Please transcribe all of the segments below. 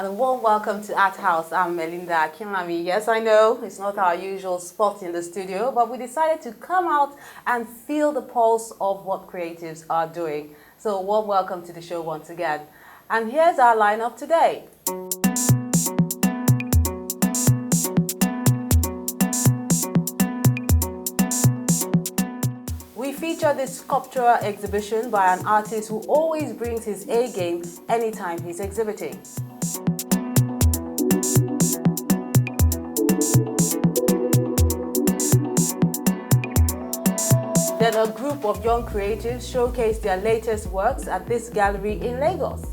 and a warm welcome to ArtHouse. I'm Melinda Akinlami. Yes, I know it's not our usual spot in the studio, but we decided to come out and feel the pulse of what creatives are doing. So a warm welcome to the show once again. And here's our lineup today. We feature this sculptural exhibition by an artist who always brings his A game anytime he's exhibiting. Then a group of young creatives showcase their latest works at this gallery in Lagos.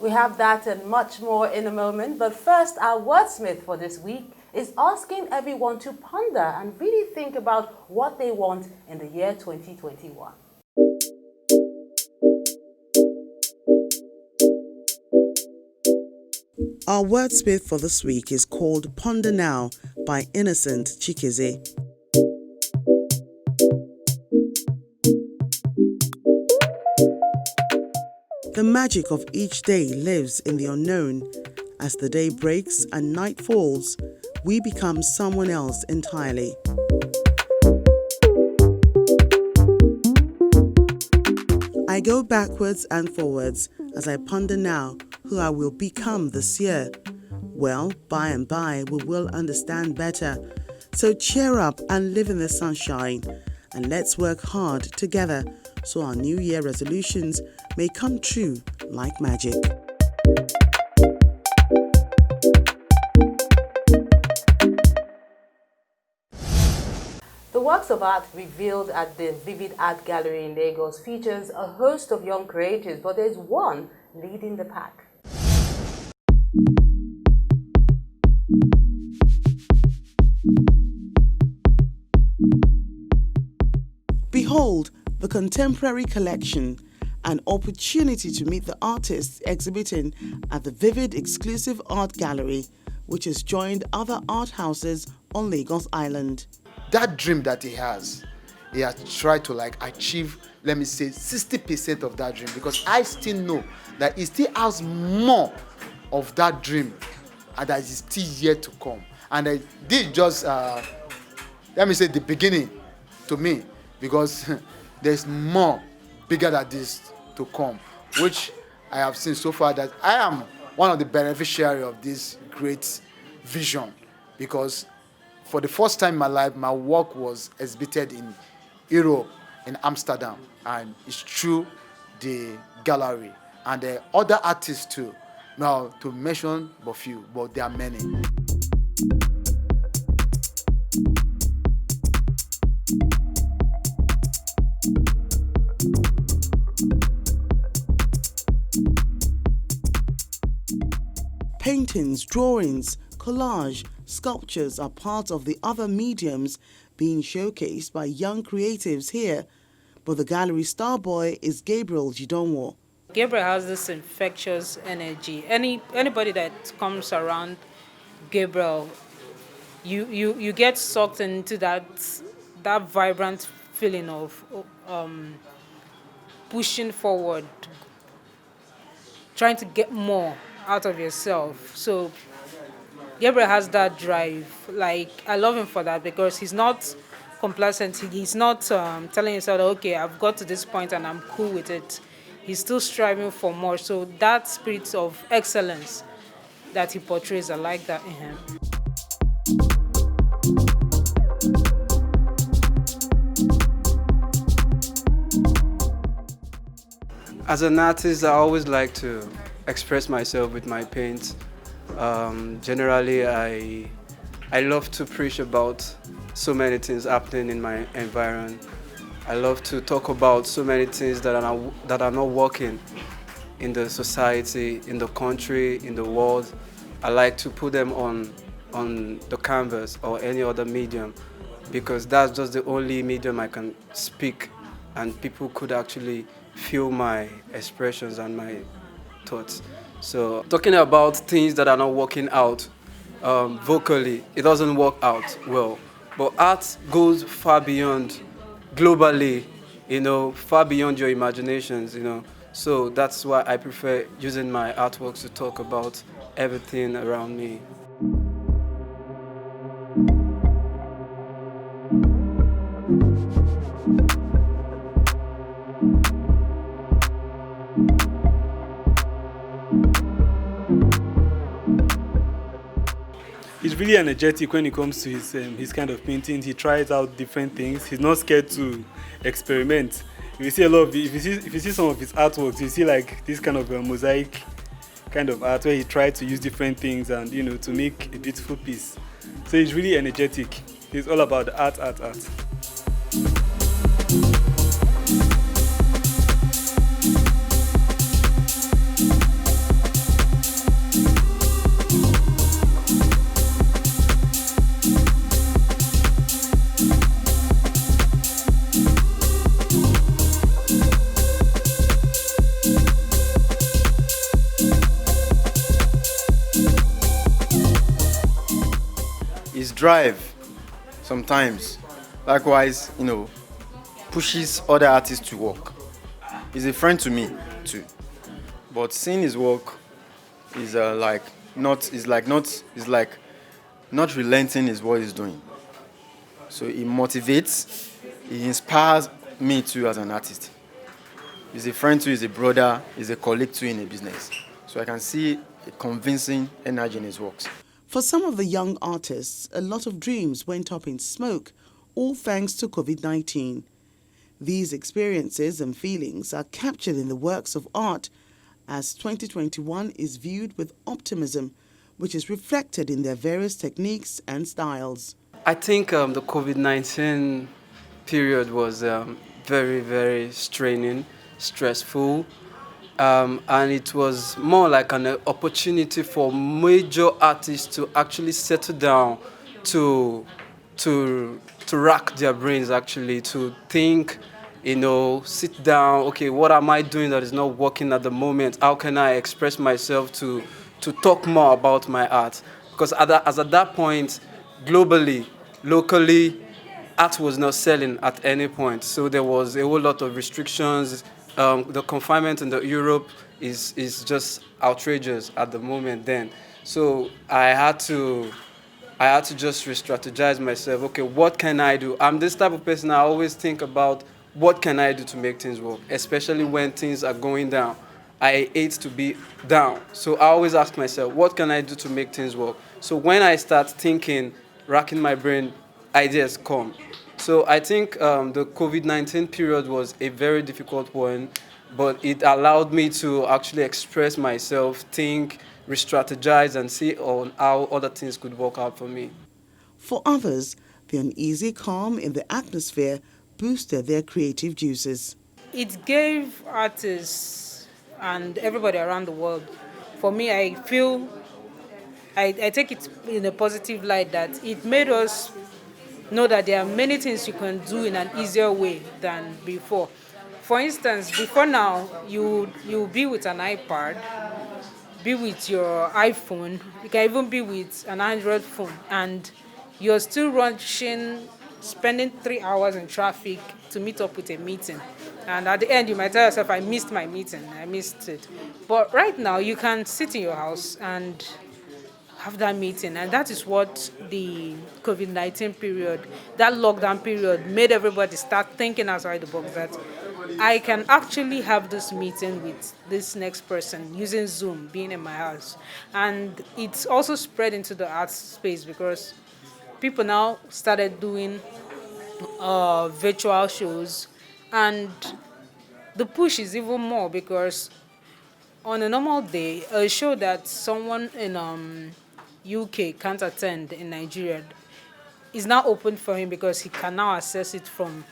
We have that and much more in a moment, but first our wordsmith for this week is asking everyone to ponder and really think about what they want in the year 2021. Our wordsmith for this week is called Ponder Now by Innocent Chikeze. The magic of each day lives in the unknown. As the day breaks and night falls, we become someone else entirely. I go backwards and forwards as I ponder now who I will become this year. Well, by and by, we will understand better. So cheer up and live in the sunshine. And let's work hard together so our New Year resolutions may come true like magic. The works of art revealed at the Vivid Art Gallery in Lagos features a host of young creatives, but there's one leading the pack. Behold the contemporary collection, an opportunity to meet the artists exhibiting at the Vivid Exclusive Art Gallery, which has joined other art houses on Lagos Island. That dream that he has tried to achieve, let me say, 60% of that dream, because I still know that he still has more of that dream and that is still yet to come. And I did just, let me say, the beginning to me, because there's more bigger than this to come, which I have seen so far that I am one of the beneficiaries of this great vision, because for the first time in my life, my work was exhibited in Europe, in Amsterdam, and it's through the gallery. And there are other artists too. Now, to mention a few, but there are many. Paintings, drawings, collage, sculptures are part of the other mediums being showcased by young creatives here, but the gallery star boy is Gabriel Jidonwo. Gabriel has this infectious energy. Anybody that comes around Gabriel, you get sucked into that vibrant feeling of pushing forward, trying to get more out of yourself. So Gabriel has that drive. I love him for that, because he's not complacent. He's not telling himself, okay, I've got to this point and I'm cool with it. He's still striving for more. So that spirit of excellence that he portrays, I like that in him. As an artist, I always like to express myself with my paint. Generally, I love to preach about so many things happening in my environment. I love to talk about so many things that are not working in the society, in the country, in the world. I like to put them on the canvas or any other medium, because that's just the only medium I can speak and people could actually feel my expressions and my thoughts. So talking about things that are not working out vocally, it doesn't work out well. But art goes far beyond globally. far beyond your imaginations. So that's why I prefer using my artworks to talk about everything around me. He's really energetic when it comes to his kind of painting. He tries out different things. He's not scared to experiment. If you see if you see some of his artworks, you see like this kind of mosaic kind of art where he tried to use different things and to make a beautiful piece. So he's really energetic. He's all about the art. His drive sometimes, likewise, pushes other artists to work. He's a friend to me too, but seeing his work is not relenting is what he's doing. So he motivates, he inspires me too as an artist. He's a friend too, he's a brother, he's a colleague too in a business. So I can see a convincing energy in his works. For some of the young artists, a lot of dreams went up in smoke, all thanks to COVID-19. These experiences and feelings are captured in the works of art, as 2021 is viewed with optimism, which is reflected in their various techniques and styles. I think the COVID-19 period was very, very straining, stressful. And it was more like an opportunity for major artists to actually settle down, to rack their brains, actually, to think, sit down, okay, what am I doing that is not working at the moment? How can I express myself to talk more about my art? Because at that point, globally, locally, art was not selling at any point. So there was a whole lot of restrictions. The confinement in Europe is just outrageous at the moment then. So I had to just re-strategize myself. Okay, what can I do? I'm this type of person, I always think about what can I do to make things work, especially when things are going down. I hate to be down. So I always ask myself, what can I do to make things work? So when I start thinking, racking my brain, ideas come. So I think the COVID-19 period was a very difficult one, but it allowed me to actually express myself, think, re-strategize, and see on how other things could work out for me. For others, the uneasy calm in the atmosphere boosted their creative juices. It gave artists and everybody around the world, for me, I feel, I take it in a positive light that it made us know that there are many things you can do in an easier way than before. For instance, before now, you be with an iPad, be with your iPhone, you can even be with an Android phone, and you're still rushing, spending 3 hours in traffic to meet up with a meeting. And at the end, you might tell yourself, I missed my meeting, I missed it. But right now, you can sit in your house and have that meeting, and that is what the COVID-19 period, that lockdown period, made everybody start thinking outside the box, that I can actually have this meeting with this next person using Zoom, being in my house. And it's also spread into the art space because people now started doing virtual shows, and the push is even more because on a normal day, a show that someone in UK can't attend in Nigeria is now open for him because he can now access it from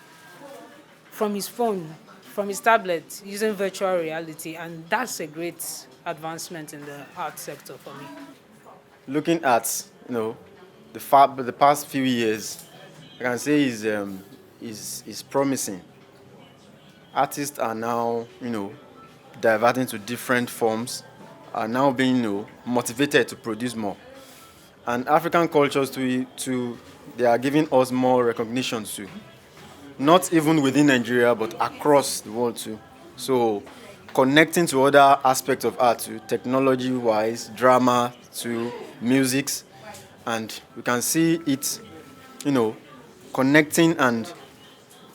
his phone, from his tablet, using virtual reality, and that's a great advancement in the art sector for me. Looking at the past few years, I can say is promising. Artists are now diverting to different forms, are now being motivated to produce more. And African cultures too, they are giving us more recognition too. not even within Nigeria, but across the world too. So connecting to other aspects of art too, technology-wise, drama to musics, and we can see it, connecting and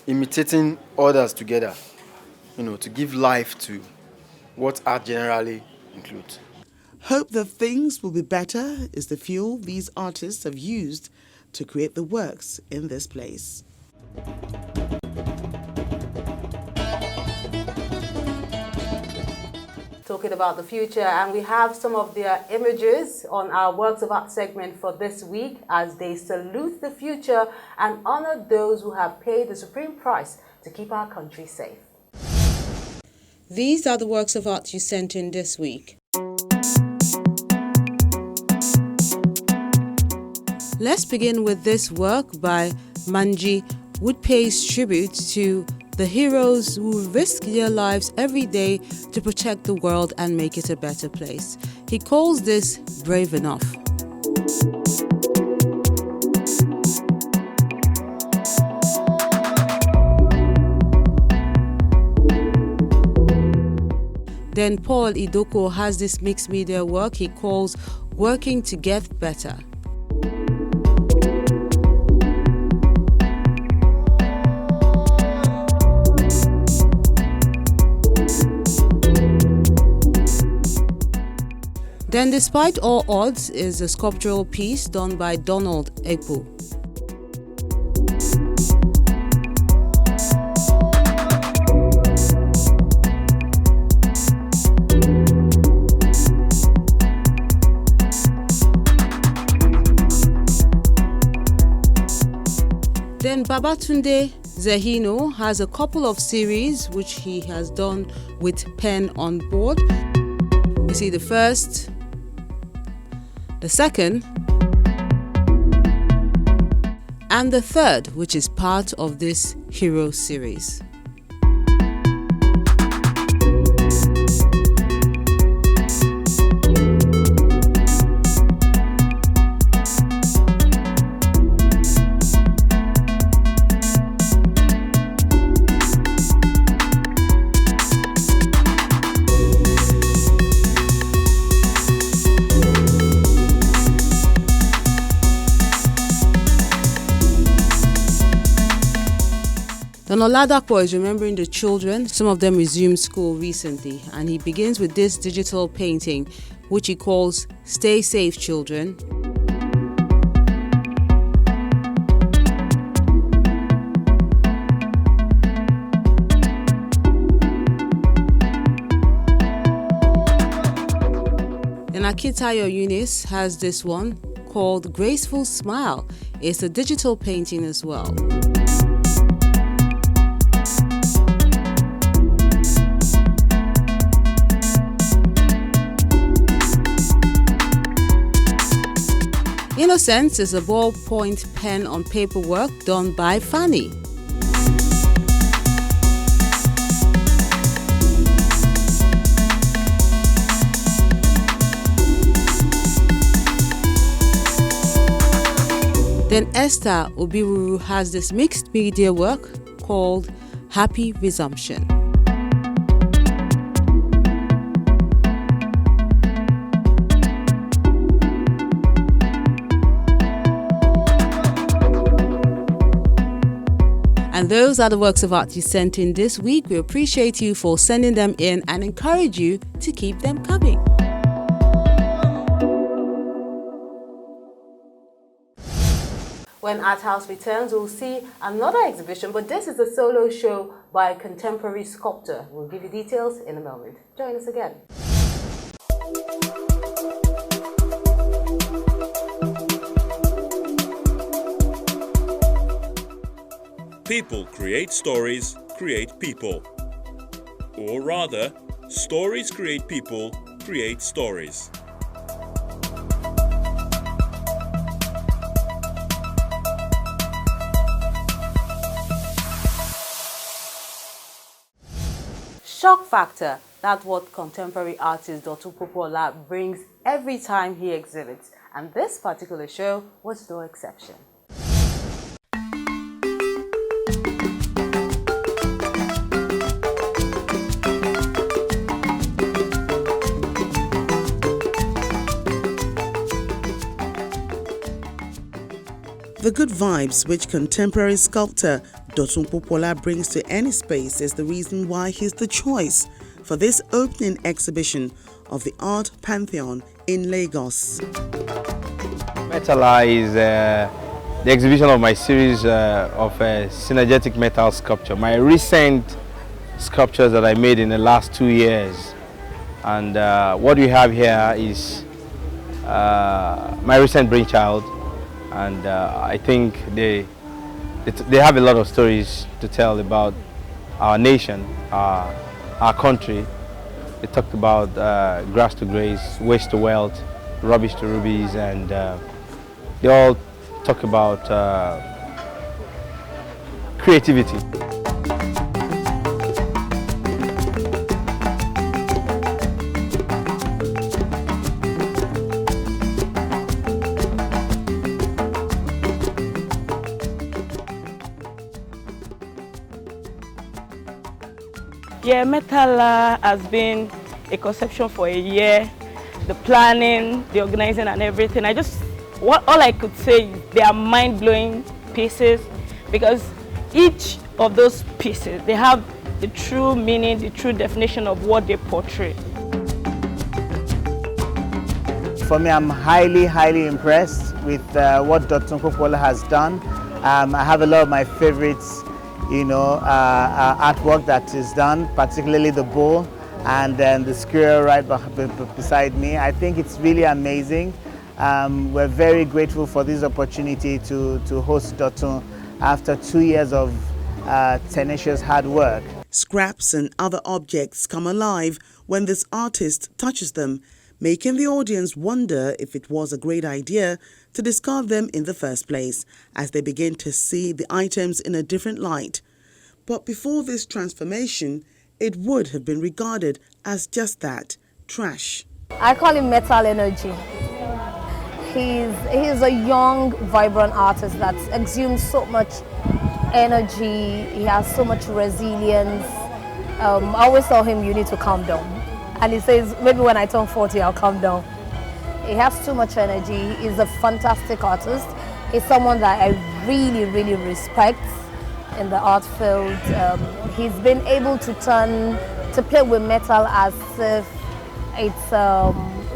imitating others together, to give life to what art generally includes. Hope that things will be better is the fuel these artists have used to create the works in this place. Talking about the future, and we have some of their images on our Works of Art segment for this week as they salute the future and honor those who have paid the supreme price to keep our country safe. These are the works of art you sent in this week. Let's begin with this work by Manji, which pays tribute to the heroes who risk their lives every day to protect the world and make it a better place. He calls this brave enough. Then Paul Idoko has this mixed media work he calls Working to Get Better. Then Despite All Odds is a sculptural piece done by Donald Ekpo. Then Babatunde Zehino has a couple of series which he has done with pen on board. You see the first, the second, and the third, which is part of this hero series. Then Oladapo is remembering the children. Some of them resumed school recently, and he begins with this digital painting, which he calls Stay Safe, Children. Then Akitayo Eunice has this one called Graceful Smile. It's a digital painting as well. Innocence is a ballpoint pen on paper work done by Fanny. Then Esther Obiwuru has this mixed media work called Happy Resumption. And those are the works of art you sent in this week. We appreciate you for sending them in and encourage you to keep them coming. When ArtHouse returns, we'll see another exhibition, but this is a solo show by a contemporary sculptor. We'll give you details in a moment. Join us again. People create stories, create people. Or rather, stories create people, create stories. Shock factor, that's what contemporary artist Dr. Popola brings every time he exhibits, and this particular show was no exception. The good vibes which contemporary sculptor Dotun Popola brings to any space is the reason why he's the choice for this opening exhibition of the Art Pantheon in Lagos. Metala is the exhibition of my series of synergetic metal sculpture. My recent sculptures that I made in the last 2 years. And what we have here is my recent brainchild. And I think they have a lot of stories to tell about our nation, our country. They talked about grass to grace, waste to wealth, rubbish to rubies, and they all talk about creativity. Yeah, metal has been a conception for a year. The planning, the organizing and everything. All I could say is they are mind-blowing pieces because each of those pieces, they have the true meaning, the true definition of what they portray. For me, I'm highly impressed with what Dotun Popola has done. I have a lot of my favorites, artwork that is done, particularly the bull and then the squirrel right beside me. I think it's really amazing. We're very grateful for this opportunity to host Dotun after 2 years of tenacious hard work. Scraps and other objects come alive when this artist touches them, making the audience wonder if it was a great idea to discard them in the first place, as they begin to see the items in a different light. But before this transformation, it would have been regarded as just that, trash. I call him Metal Energy. He's a young, vibrant artist that exudes so much energy. He has so much resilience. I always tell him, you need to calm down. And he says, maybe when I turn 40, I'll calm down. He has too much energy. He's a fantastic artist. He's someone that I really respect in the art field. He's been able to play with metal as if it's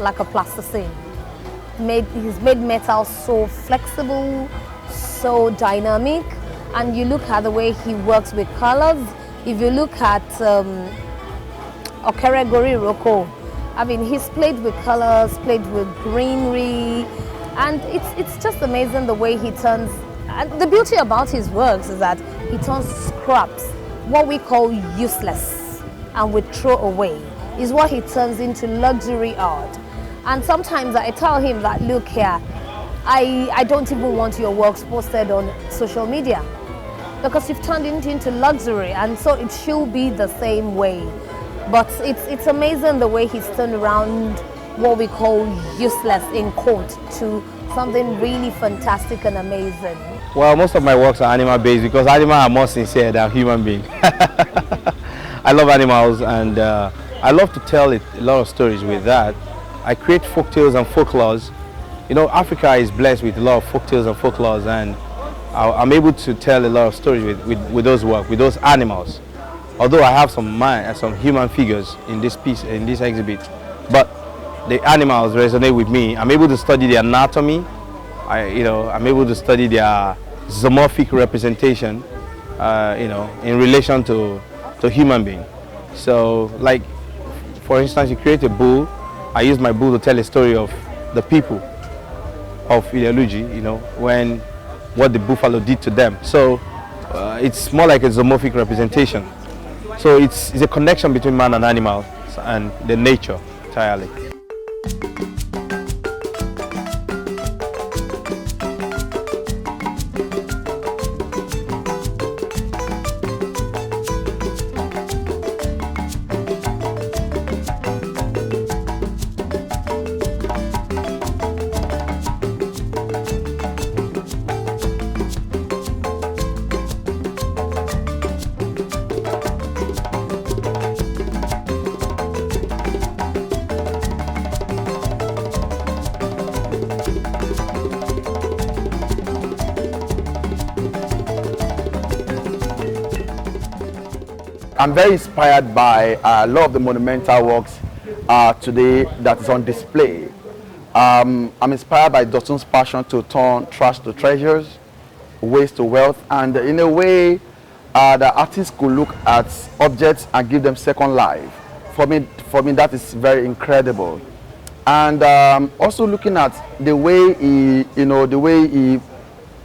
like a plasticine. He's made metal so flexible, so dynamic, and you look at the way he works with colors. If you look at Okeregori Roko, I mean, he's played with colors, played with greenery, and it's just amazing the way he turns. And the beauty about his works is that he turns scraps, what we call useless and we throw away, is what he turns into luxury art. And sometimes I tell him that, look here, I don't even want your works posted on social media because you've turned it into luxury, and so it should be the same way. But it's amazing the way he's turned around what we call useless in quote to something really fantastic and amazing. Well, most of my works are animal based because animals are more sincere than human beings. I love animals, and I love to tell a lot of stories with that. I create folktales and folklores. You know, Africa is blessed with a lot of folktales and folklores, and I'm able to tell a lot of stories with those work, with those animals. Although I have some human figures in this piece, in this exhibit, but the animals resonate with me. I'm able to study the anatomy. I'm able to study their zoomorphic representation, in relation to human being. So, like, for instance, you create a bull. I use my bull to tell a story of the people of Ideology, what the buffalo did to them. So it's more like a zoomorphic representation. So it's a connection between man and animal and the nature entirely. I'm very inspired by a lot of the monumental works today that is on display. I'm inspired by Dotun's passion to turn trash to treasures, waste to wealth, and in a way the artists could look at objects and give them second life. For me that is very incredible. And also looking at the way he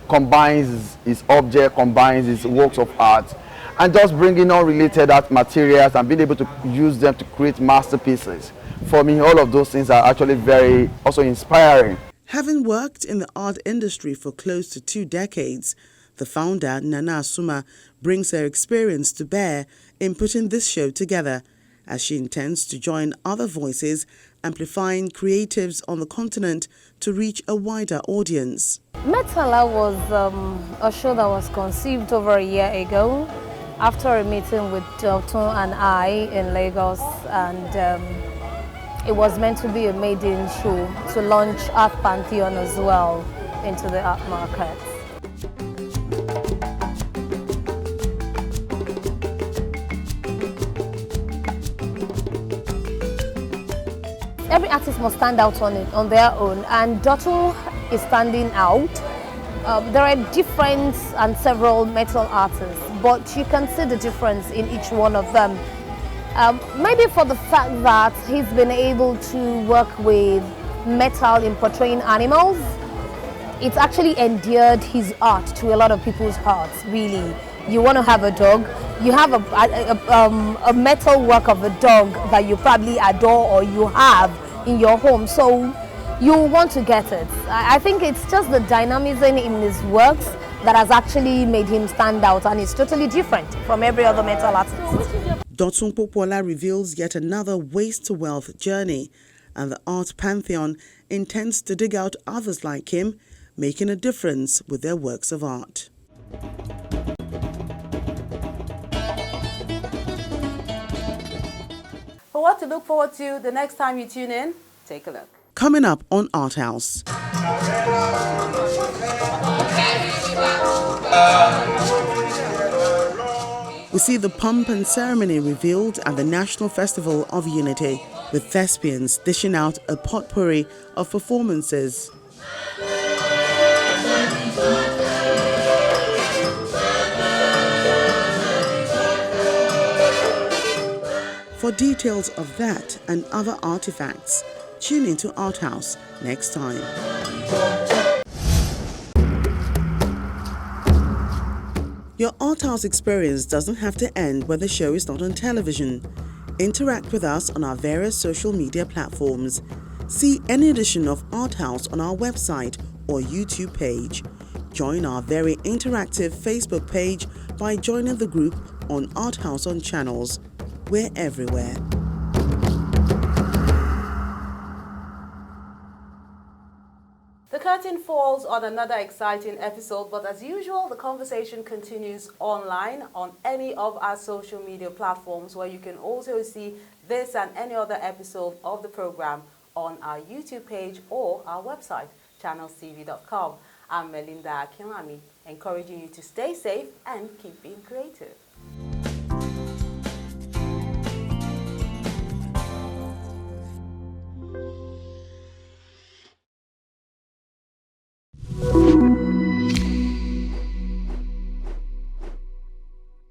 combines his object, combines his works of art, and just bringing on related art materials and being able to use them to create masterpieces. For me, all of those things are actually very also inspiring. Having worked in the art industry for close to 2 decades, the founder, Nana Asuma, brings her experience to bear in putting this show together, as she intends to join other voices amplifying creatives on the continent to reach a wider audience. Metala was a show that was conceived over a year ago after a meeting with Dotun and I in Lagos, and it was meant to be a maiden show to launch Art Pantheon as well into the art market. Every artist must stand out on their own, and Dotun is standing out. There are different and several metal artists, but you can see the difference in each one of them. Maybe for the fact that he's been able to work with metal in portraying animals, it's actually endeared his art to a lot of people's hearts, really. You want to have a dog, you have a metal work of a dog that you probably adore or you have in your home, so you want to get it. I think it's just the dynamism in his works that has actually made him stand out, and it's totally different from every other metal artist. Dotun Popola reveals yet another waste to wealth journey, and the Art Pantheon intends to dig out others like him, making a difference with their works of art. For what to look forward to the next time you tune in, take a look. Coming up on ArtHouse. We see the pomp and ceremony revealed at the National Festival of Unity, with thespians dishing out a potpourri of performances. For details of that and other artifacts, tune into ArtHouse next time. Your ArtHouse experience doesn't have to end when the show is not on television. Interact with us on our various social media platforms. See any edition of ArtHouse on our website or YouTube page. Join our very interactive Facebook page by joining the group on ArtHouse on Channels. We're everywhere. The curtain falls on another exciting episode, but as usual, the conversation continues online on any of our social media platforms, where you can also see this and any other episode of the program on our YouTube page or our website, channelstv.com. I'm Melinda Akinlami, encouraging you to stay safe and keep being creative.